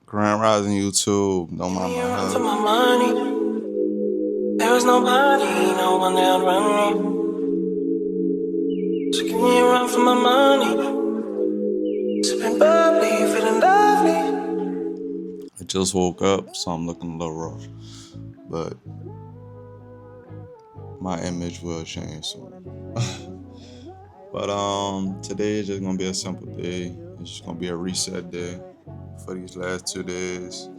Grand Rising YouTube, don't mind my To hood. my money, there is nobody, no one that run me. So give me a run for my money. Sipping bubbly, feeling lovely. I just woke up, so I'm looking a little rough. But my image will change soon. But today is just gonna be a simple day. It's just gonna be a reset day for these last 2 days.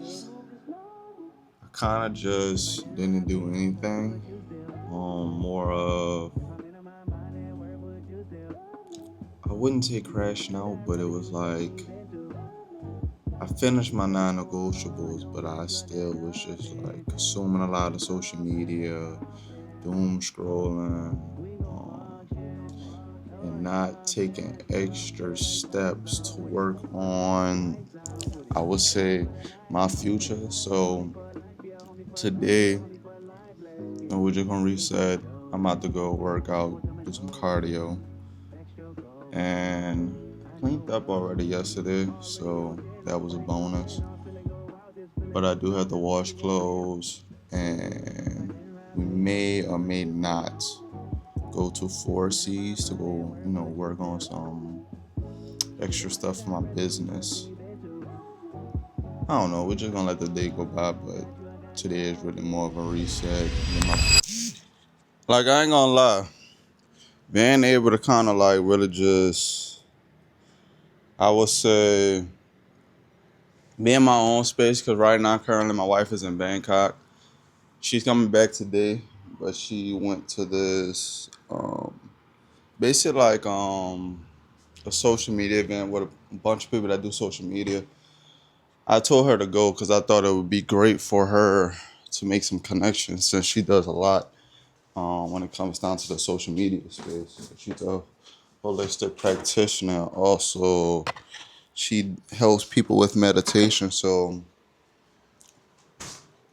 I kinda just didn't do anything. More of I wouldn't say crashing out, but it was like I finished my non-negotiables, but I still was just like consuming a lot of social media, doom scrolling, and not taking extra steps to work on, I would say, my future. So today, we're just gonna reset. I'm about to go work out, do some cardio, and cleaned up already yesterday, so that was a bonus. But I do have to wash clothes, and we may or may not go to 4Cs to go, work on some extra stuff for my business. I don't know, we're just gonna let the day go by, but today is really more of a reset. Like, I ain't gonna lie, being able to kind of like really just, I would say, be in my own space, because right now currently my wife is in Bangkok. She's coming back today, but she went to this basically like a social media event with a bunch of people that do social media. I told her to go because I thought it would be great for her to make some connections, since she does a lot when it comes down to the social media space. She's a holistic practitioner. Also, she helps people with meditation. So,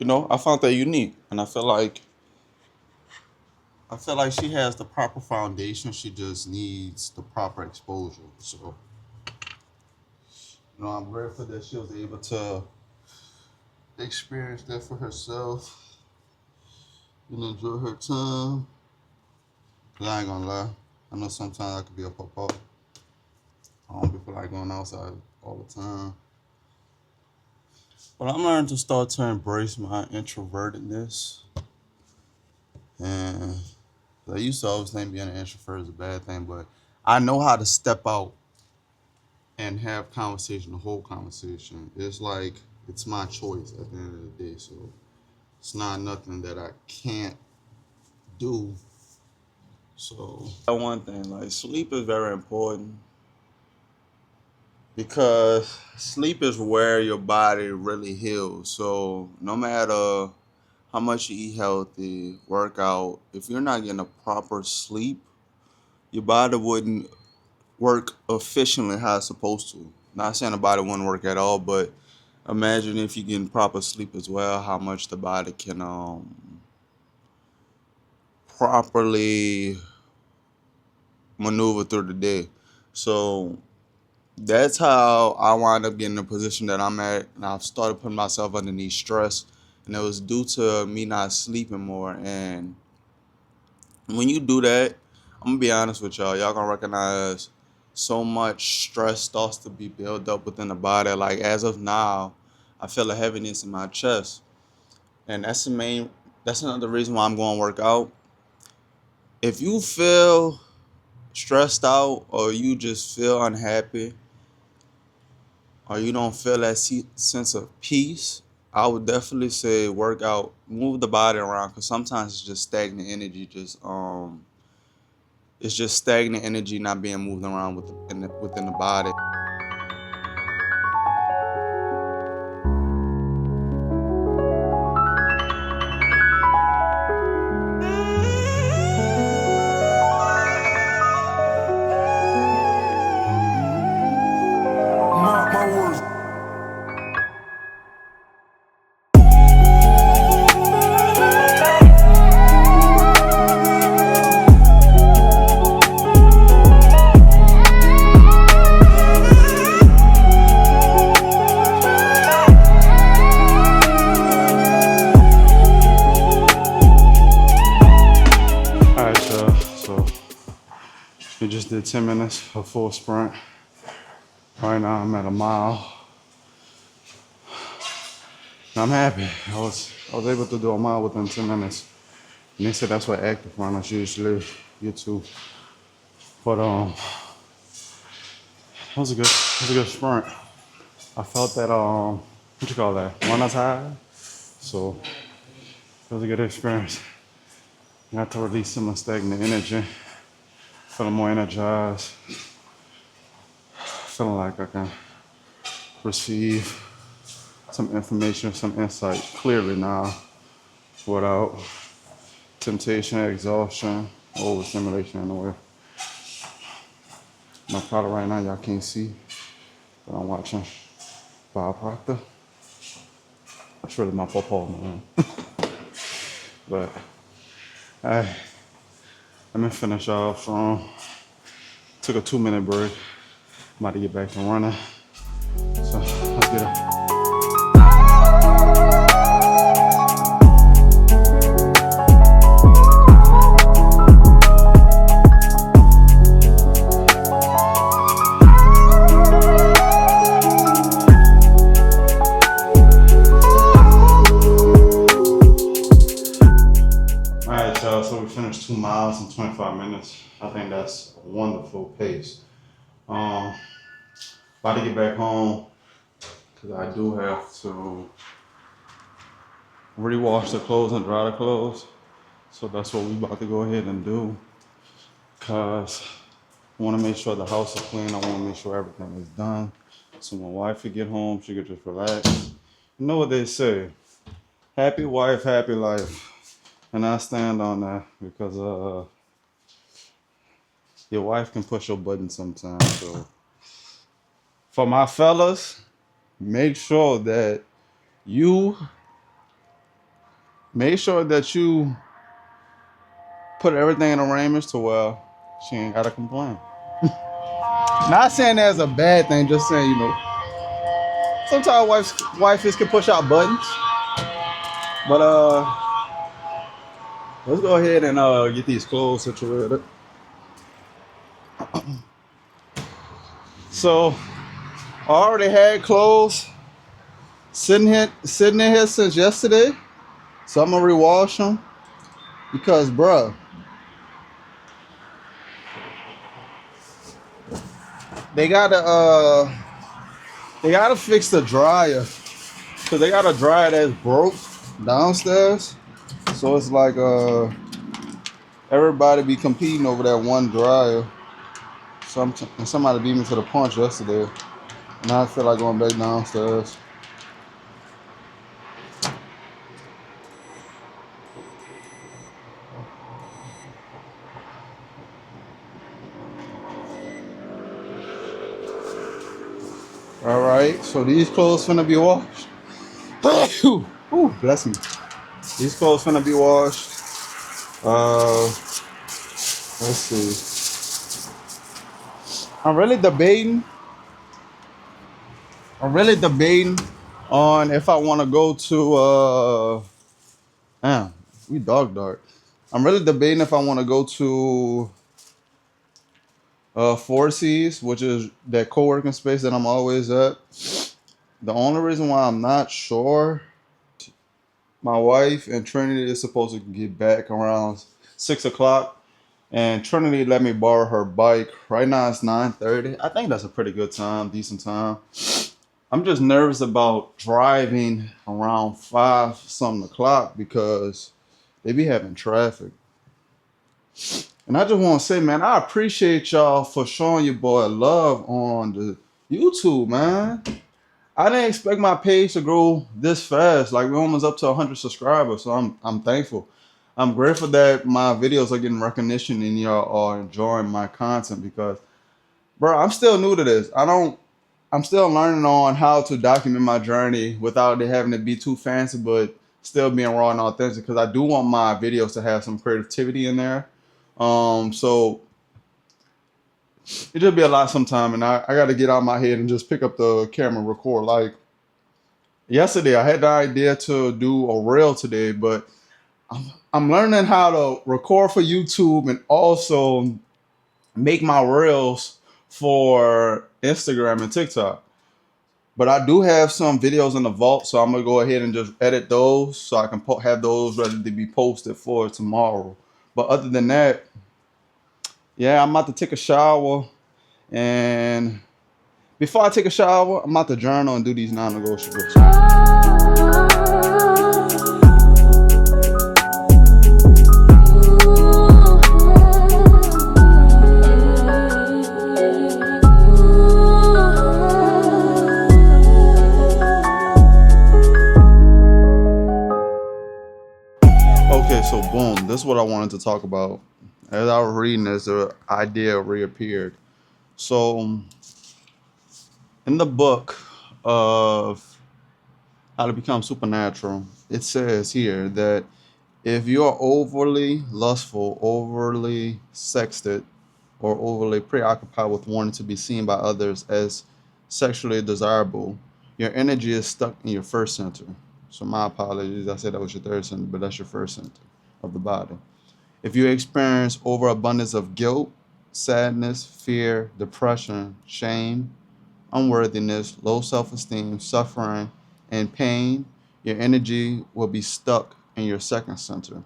I found that unique, and I feel like she has the proper foundation. She just needs the proper exposure. So, I'm grateful that she was able to experience that for herself and enjoy her time. Cause I ain't gonna lie, I know sometimes I could be a pop-up. I don't be feel like going outside all the time. But I'm learning to start to embrace my introvertedness. And I used to always think being an introvert is a bad thing, but I know how to step out and have conversation, the whole conversation. It's like, it's my choice at the end of the day. So it's not nothing that I can't do. So one thing, like, sleep is very important, because sleep is where your body really heals. So no matter how much you eat healthy, work out, if you're not getting a proper sleep, your body wouldn't work efficiently how it's supposed to. Not saying the body wouldn't work at all, but imagine if you're getting proper sleep as well, how much the body can properly maneuver through the day. So that's how I wound up getting in the position that I'm at, and I've started putting myself underneath stress, and it was due to me not sleeping more. And when you do that, I'm gonna be honest with y'all gonna recognize so much stress starts to be built up within the body. Like, as of now, I feel a heaviness in my chest, and that's another reason why I'm going to work out. If you feel stressed out, or you just feel unhappy, or you don't feel that sense of peace, I would definitely say work out, move the body around, because sometimes it's just stagnant energy, it's just stagnant energy not being moved around within the body. Mark my words. We just did 10 minutes of full sprint. Right now I'm at a mile. And I'm happy. I was able to do a mile within 10 minutes. And they said that's what active runners usually get to. But it was a good sprint. I felt that what you call that? Runner's high. So it was a good experience. Got to release some of the stagnant energy. Feeling more energized. Feeling like I can receive some information, some insight clearly now without temptation, exhaustion, overstimulation in a way. My product right now, y'all can't see, but I'm watching Bob Proctor. That's really my pawpaw, man. But let me finish off strong. Took a 2-minute break. I'm about to get back to running. So let's get it. So we finished 2 miles in 25 minutes. I think that's a wonderful pace. About to get back home because I do have to rewash the clothes and dry the clothes. So that's what we about to go ahead and do because I want to make sure the house is clean. I want to make sure everything is done. So my wife could get home, she could just relax. You know what they say, happy wife, happy life. And I stand on that because your wife can push your button sometimes. So for my fellas, make sure that you put everything in arrangements to where she ain't gotta complain. Not saying that's a bad thing, just saying, you know, sometimes wives can push out buttons. But let's go ahead and get these clothes situated. So I already had clothes sitting in here since yesterday. So I'm gonna rewash them because, bruh, they gotta fix the dryer because they got a dryer that's broke downstairs. So it's like everybody be competing over that one dryer. Somebody beat me to the punch yesterday, and I feel like going back downstairs. All right, so these clothes finna be washed. Ooh, bless me. These clothes finna be washed. Let's see. I'm really debating on if I want to go to damn, we dog dark. I'm really debating if I want to go to Four Seas, which is that co-working space that I'm always at. The only reason why I'm not sure, my wife and Trinity is supposed to get back around 6 o'clock, and Trinity let me borrow her bike. Right now it's 9:30. I think that's a pretty good time, decent time. I'm just nervous about driving around 5 something o'clock because they be having traffic. And I just want to say, man, I appreciate y'all for showing your boy love on the YouTube, man. I didn't expect my page to grow this fast. Like, we're almost up to 100 subscribers, so I'm thankful. I'm grateful that my videos are getting recognition and y'all are enjoying my content because, bro, I'm still new to this. I'm still learning on how to document my journey without it having to be too fancy, but still being raw and authentic because I do want my videos to have some creativity in there. So it just be a lot sometime, and I got to get out of my head and just pick up the camera and record. Like yesterday, I had the idea to do a reel today, but I'm learning how to record for YouTube and also make my reels for Instagram and TikTok. But I do have some videos in the vault, so I'm gonna go ahead and just edit those so I can have those ready to be posted for tomorrow. But other than that, yeah, I'm about to take a shower, and before I take a shower, I'm about to journal and do these non-negotiables. Okay, so boom, this is what I wanted to talk about. As I was reading this, the idea reappeared. So, in the book of How to Become Supernatural, it says here that if you are overly lustful, overly sexted, or overly preoccupied with wanting to be seen by others as sexually desirable, your energy is stuck in your first center. So my apologies, I said that was your third center, but that's your first center of the body. If you experience overabundance of guilt, sadness, fear, depression, shame, unworthiness, low self-esteem, suffering, and pain, your energy will be stuck in your second center.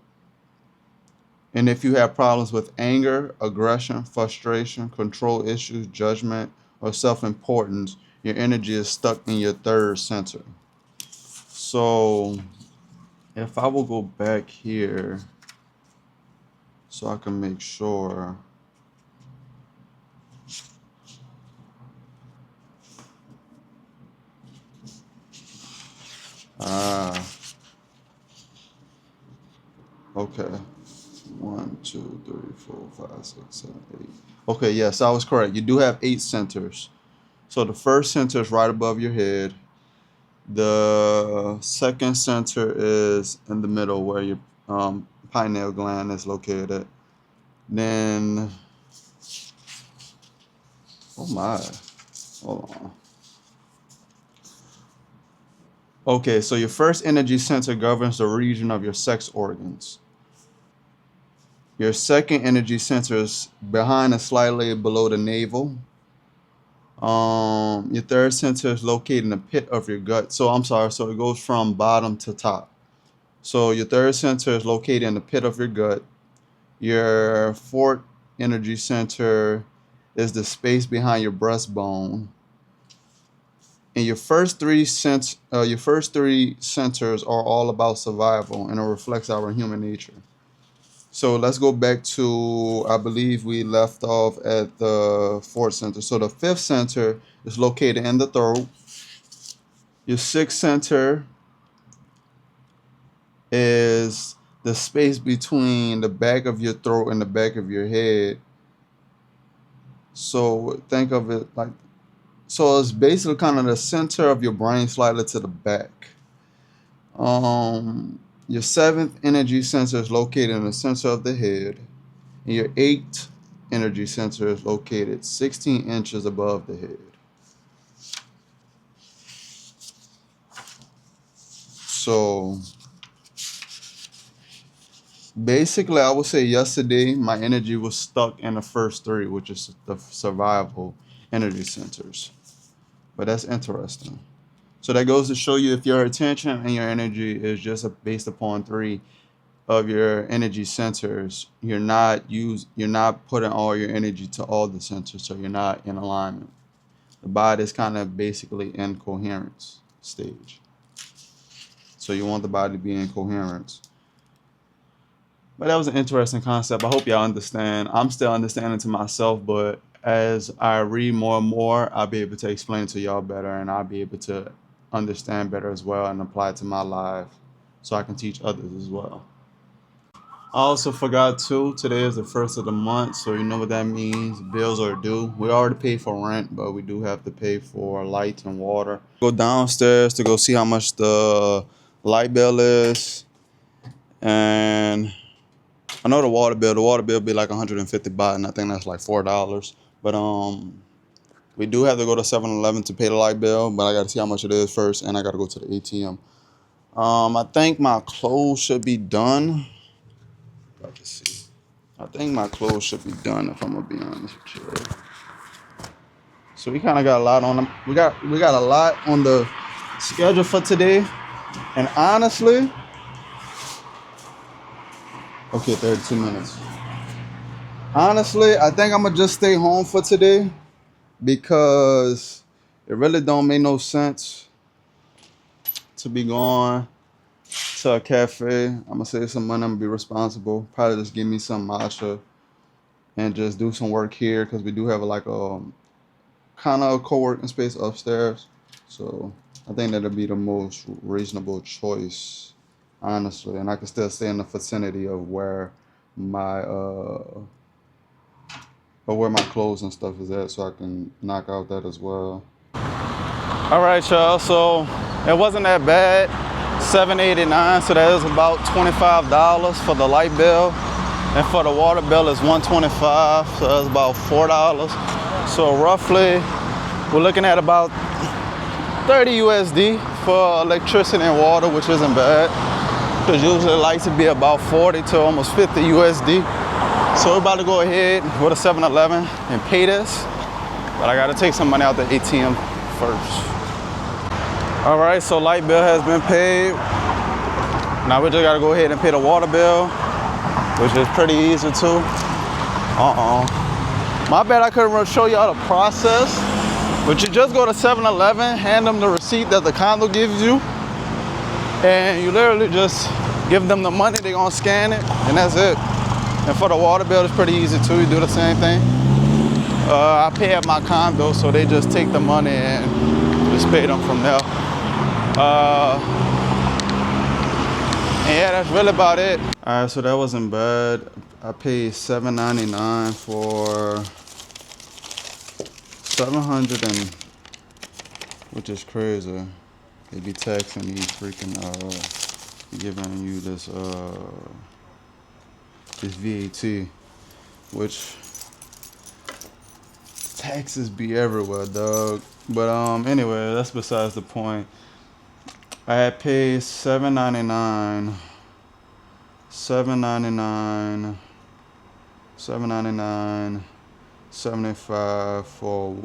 And if you have problems with anger, aggression, frustration, control issues, judgment, or self-importance, your energy is stuck in your third center. So if I will go back here so I can make sure. Okay. 1, 2, 3, 4, 5, 6, 7, 8. Okay, yes, I was correct. You do have 8 centers. So the first center is right above your head. The second center is in the middle where your pineal gland is located. Then, oh my, hold on. Okay, so your first energy center governs the region of your sex organs. Your second energy center is behind and slightly below the navel. Your third center is located in the pit of your gut. So I'm sorry, so it goes from bottom to top. So your third center is located in the pit of your gut. Your fourth energy center is the space behind your breastbone. And your first three centers are all about survival, and it reflects our human nature. So let's go back to, I believe we left off at the fourth center. So the fifth center is located in the throat. Your sixth center is the space between the back of your throat and the back of your head. So think of it like, so it's basically kind of the center of your brain slightly to the back. Your seventh energy center is located in the center of the head. And your eighth energy center is located 16 inches above the head. So basically, I would say yesterday my energy was stuck in the first three, which is the survival energy centers. But that's interesting. So that goes to show you if your attention and your energy is just based upon three of your energy centers, you're not putting all your energy to all the centers, so you're not in alignment. The body is kind of basically in coherence stage. So you want the body to be in coherence. But that was an interesting concept. I hope y'all understand. I'm still understanding to myself, but as I read more and more, I'll be able to explain it to y'all better, and I'll be able to understand better as well and apply it to my life so I can teach others as well. I also forgot too, today is the first of the month, so you know what that means. Bills are due. We already paid for rent, but we do have to pay for light and water. Go downstairs to go see how much the light bill is. And I know the water bill be like 150 baht, and I think that's like $4. But we do have to go to 7-Eleven to pay the light bill, but I got to see how much it is first, and I got to go to the ATM. I think my clothes should be done. About to see. I think my clothes should be done if I'm gonna be honest with you. So we kind of got a lot on them. We got a lot on the schedule for today, and honestly, okay, 32 minutes. Honestly, I think I'm gonna just stay home for today because it really don't make no sense to be going to a cafe. I'm gonna save some money. I'm gonna be responsible. Probably just give me some matcha and just do some work here because we do have like a kind of co-working space upstairs. So I think that'll be the most reasonable choice, honestly. And I can still stay in the vicinity of where my clothes and stuff is at, so I can knock out that as well. All right, y'all. So it wasn't that bad. $7.89. So that is about $25 for the light bill, and for the water bill is $125. So that's about $4. So roughly, we're looking at about 30 USD for electricity and water, which isn't bad. Because usually lights would be about 40 to almost 50 USD. So we're about to go ahead with a 7-Eleven and pay this. But I gotta take some money out the ATM first. All right, so light bill has been paid. Now we just gotta go ahead and pay the water bill, which is pretty easy too. My bad, I couldn't show y'all the process. But you just go to 7-Eleven, hand them the receipt that the condo gives you, and you literally just give them the money, they're gonna scan it, and that's it. And for the water bill, it's pretty easy too, you do the same thing. I pay at my condo, so they just take the money and just pay them from there. And yeah, that's really about it. All right, so that wasn't bad. I paid $7.99 for 700 and, which is crazy. They be taxing these freaking giving you this VAT, which taxes be everywhere, dog. But anyway, that's besides the point. I had paid $7.99, $75 for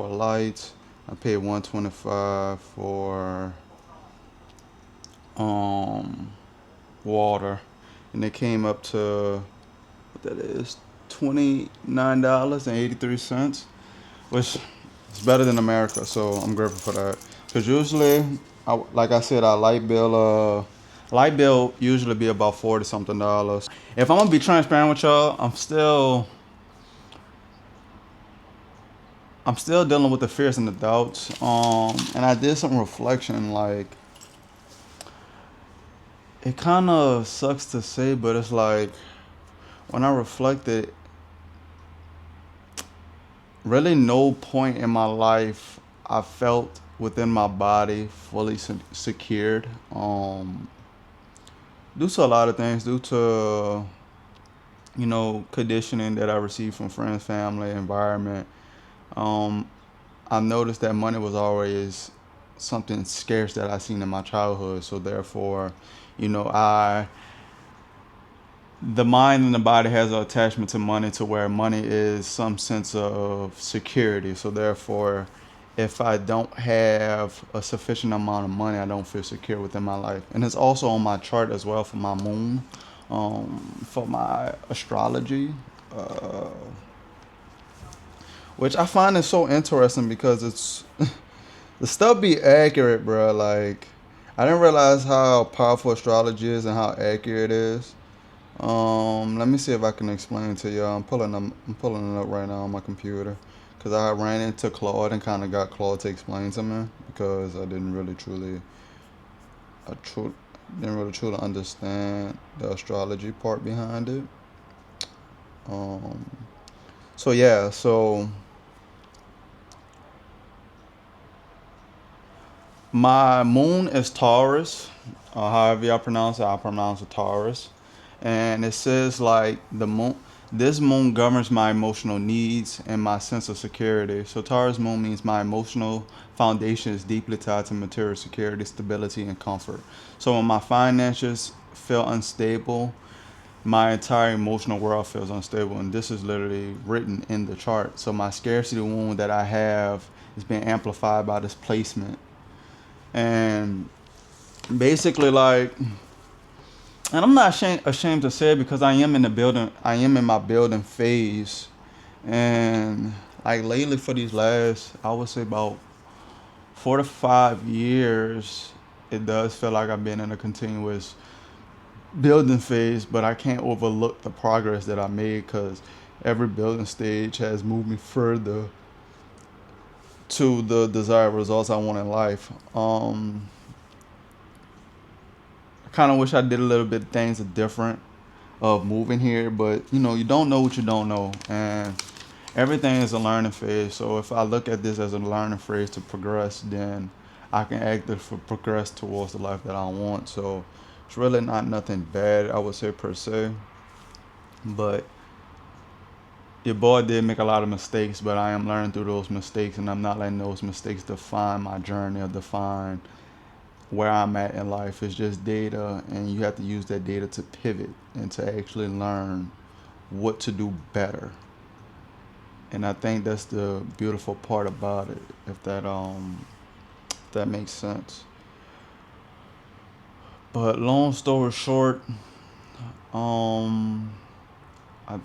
lights. I paid $125 for water, and it came up to what that is, $29.83, which is better than America. So I'm grateful for that. Cause usually, like I said, our light bill usually be about $40 something. If I'm gonna be transparent with y'all, I'm still dealing with the fears and the doubts. And I did some reflection. Like, it kind of sucks to say, but it's like when I reflected, really no point in my life I felt within my body fully secured. Due to a lot of things, due to conditioning that I received from friends, family, environment. I noticed that money was always something scarce that I seen in my childhood. So therefore, the mind and the body has an attachment to money, to where money is some sense of security. So therefore, if I don't have a sufficient amount of money, I don't feel secure within my life. And it's also on my chart as well for my moon, for my astrology, which I find is so interesting because it's the stuff be accurate, bro. Like, I didn't realize how powerful astrology is and how accurate it is. Let me see if I can explain to y'all. I'm pulling it up right now on my computer, because I ran into Claude and kind of got Claude to explain to me, because I didn't really truly understand the astrology part behind it. So yeah, so my moon is Taurus. However y'all pronounce it, I pronounce it Taurus. And it says like this moon governs my emotional needs and my sense of security. So Taurus moon means my emotional foundation is deeply tied to material security, stability, and comfort. So when my finances feel unstable, my entire emotional world feels unstable, and this is literally written in the chart. So my scarcity wound that I have is being amplified by this placement. And basically, like, and I'm not ashamed to say it, because I am in the building. I am in my building phase. And like lately, for these last, I would say about 4 to 5 years, it does feel like I've been in a continuous building phase, but I can't overlook the progress that I made, because every building stage has moved me further to the desired results I want in life. I kind of wish I did a little bit of things different of moving here, but you know, you don't know what you don't know, and everything is a learning phase. So if I look at this as a learning phase to progress, then I can actively progress towards the life that I want. So it's really not nothing bad, I would say, per se. But your boy did make a lot of mistakes, but I am learning through those mistakes, and I'm not letting those mistakes define my journey or define where I'm at in life. It's just data, and you have to use that data to pivot and to actually learn what to do better. And I think that's the beautiful part about it, if that makes sense. But long story short, I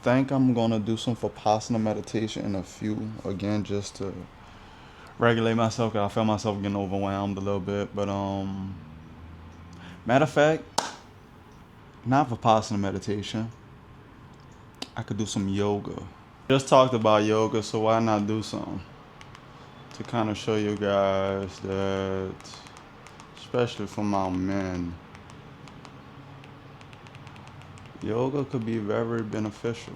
think I'm gonna do some Vipassana meditation in a few, again, just to regulate myself, because I feel myself getting overwhelmed a little bit. But matter of fact, not Vipassana meditation, I could do some yoga. Just talked about yoga, so why not do some to kind of show you guys that, especially for my men, yoga could be very beneficial.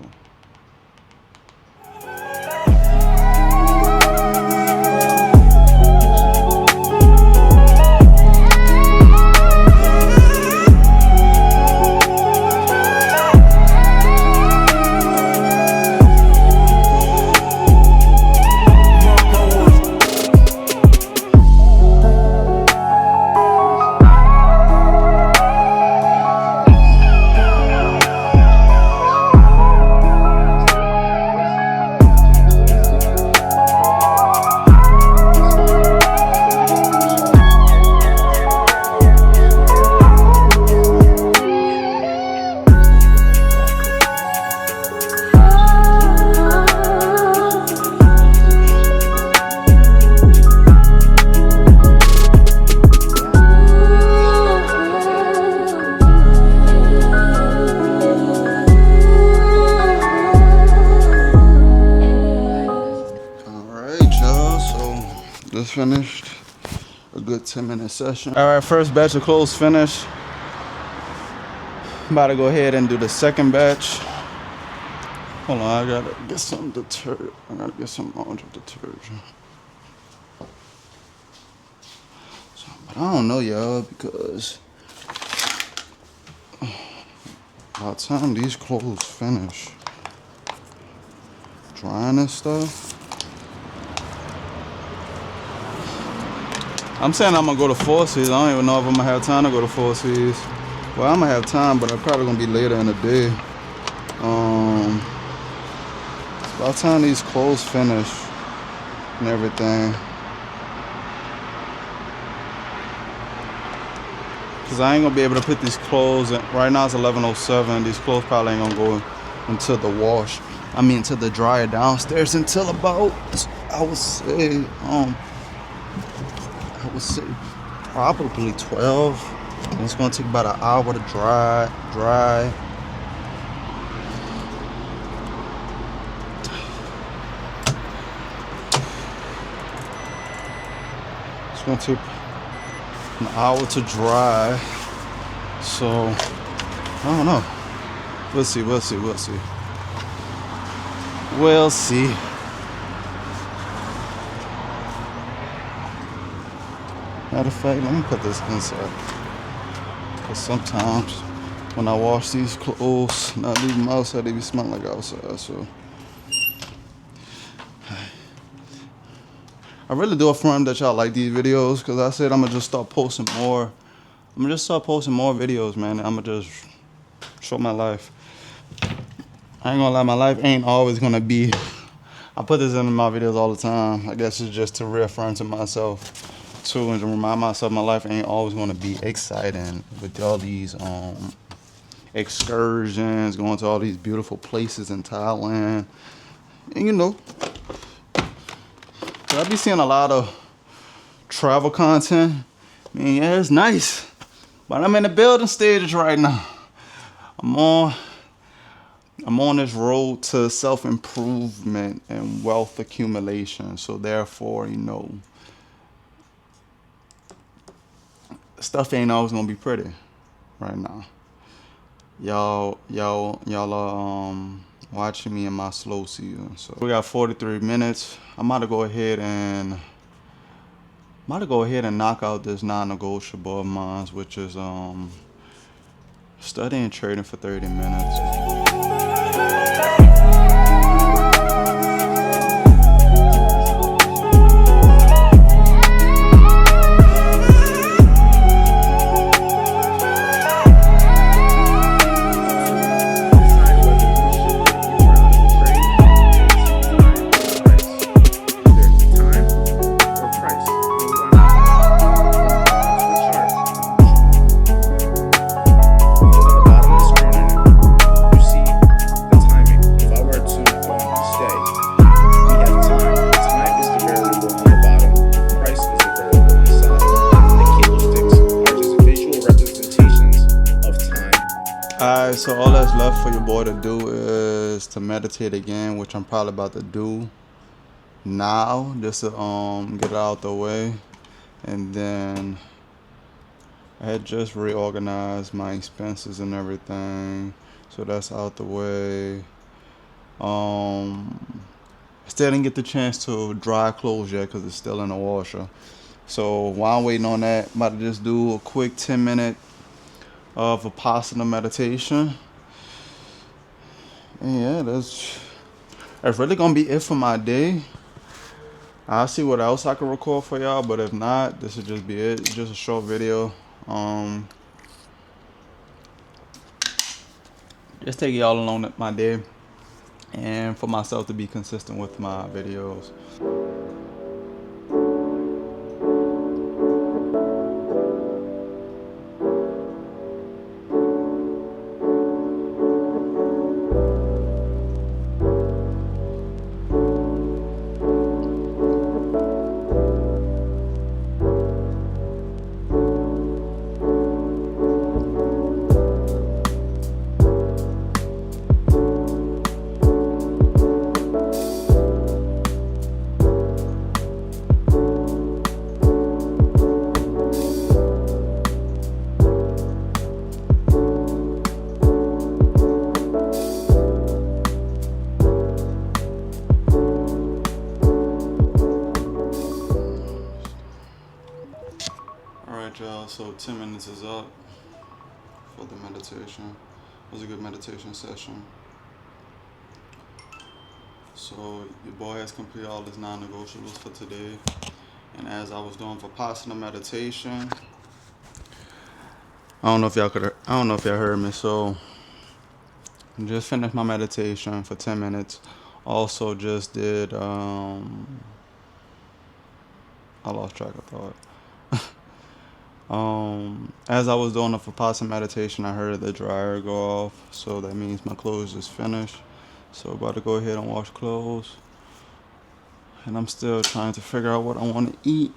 Just finished a good 10-minute session. All right, first batch of clothes finished. About to go ahead and do the second batch. Hold on, I gotta get some detergent. I gotta get some laundry detergent. But I don't know, y'all, because by the time these clothes finish drying and stuff, I'm saying I'm gonna go to Four Seasons. I don't even know if I'm gonna have time to go to Four Seasons. Well, I'm gonna have time, but I'm probably gonna be later in the day. By the time these clothes finish and everything, because I ain't gonna be able to put these clothes in. Right now it's 11:07. These clothes probably ain't gonna go into the wash. I mean, to the dryer downstairs until about, I would say probably 12. And it's gonna take about an hour to dry. It's gonna take an hour to dry. So I don't know. We'll see. Matter of fact, let me put this inside. Because sometimes when I wash these clothes, not leave them outside, they be smelling like outside. So I really do affirm that y'all like these videos, because I said I'm gonna just start posting more. I'm gonna just start posting more videos, man. I'm gonna just show my life. I ain't gonna lie, my life ain't always gonna be. I put this in my videos all the time. I guess it's just to reaffirm to myself too, and to remind myself my life ain't always gonna be exciting with all these excursions, going to all these beautiful places in Thailand. And you know, I be seeing a lot of travel content. I mean, yeah, it's nice, but I'm in the building stages right now. I'm on this road to self-improvement and wealth accumulation. So therefore, you know, stuff ain't always gonna be pretty right now. Y'all are watching me in my slow season. So we got 43 minutes. I'm about to go ahead and knock out this non-negotiable of mine, which is studying trading for 30 minutes. Alright, so all that's left for your boy to do is to meditate again, which I'm probably about to do now, just to get it out the way. And then I had just reorganized my expenses and everything, so that's out the way. Still didn't get the chance to dry clothes yet because it's still in the washer. So while I'm waiting on that, I'm about to just do a quick 10-minute of Vipassana meditation. And yeah, that's really gonna be it for my day. I'll see what else I can record for y'all, but if not, this will just be it. It's just a short video. Just take y'all along my day, and for myself to be consistent with my videos. Alright y'all, so 10 minutes is up for the meditation. It was a good meditation session. So your boy has completed all his non-negotiables for today. And as I was doing Vipassana meditation, I don't know if y'all heard me, so I just finished my meditation for 10 minutes. Also just did I lost track of thought. As I was doing the Vipassana meditation, I heard the dryer go off, so that means my clothes is finished. So about to go ahead and wash clothes, and I'm still trying to figure out what I want to eat.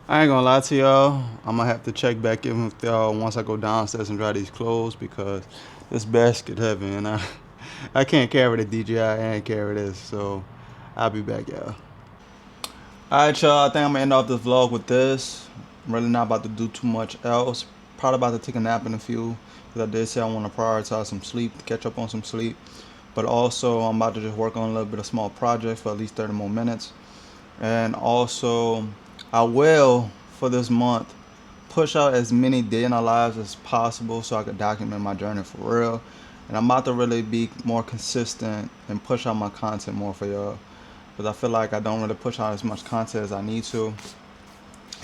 I ain't gonna lie to y'all, I'm gonna have to check back in with y'all once I go downstairs and dry these clothes, because this basket heavy and I can't carry the DJI and carry this, so I'll be back, y'all. Alright y'all, I think I'm gonna end off this vlog with this. I'm really not about to do too much else. Probably about to take a nap in a few, because I did say I want to prioritize some sleep, catch up on some sleep. But also I'm about to just work on a little bit of small projects for at least 30 more minutes. And also I will, for this month, push out as many day in our lives as possible so I could document my journey for real. And I'm about to really be more consistent and push out my content more for y'all. because I feel like I don't really push out as much content as I need to.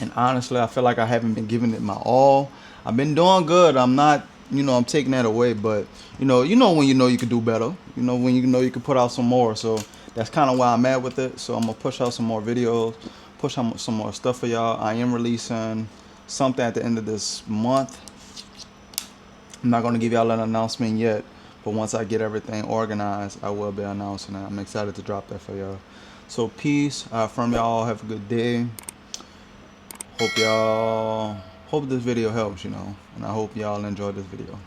And honestly, I feel like I haven't been giving it my all. I've been doing good. I'm not, I'm taking that away, but when you could do better. When you could put out some more. So that's kind of where I'm at with it. So I'm gonna push out some more videos, push out some more stuff for y'all. I am releasing something at the end of this month. I'm not gonna give y'all an announcement yet, but once I get everything organized, I will be announcing it. I'm excited to drop that for y'all. So peace from y'all. Have a good day. Hope this video helps, and I hope y'all enjoyed this video.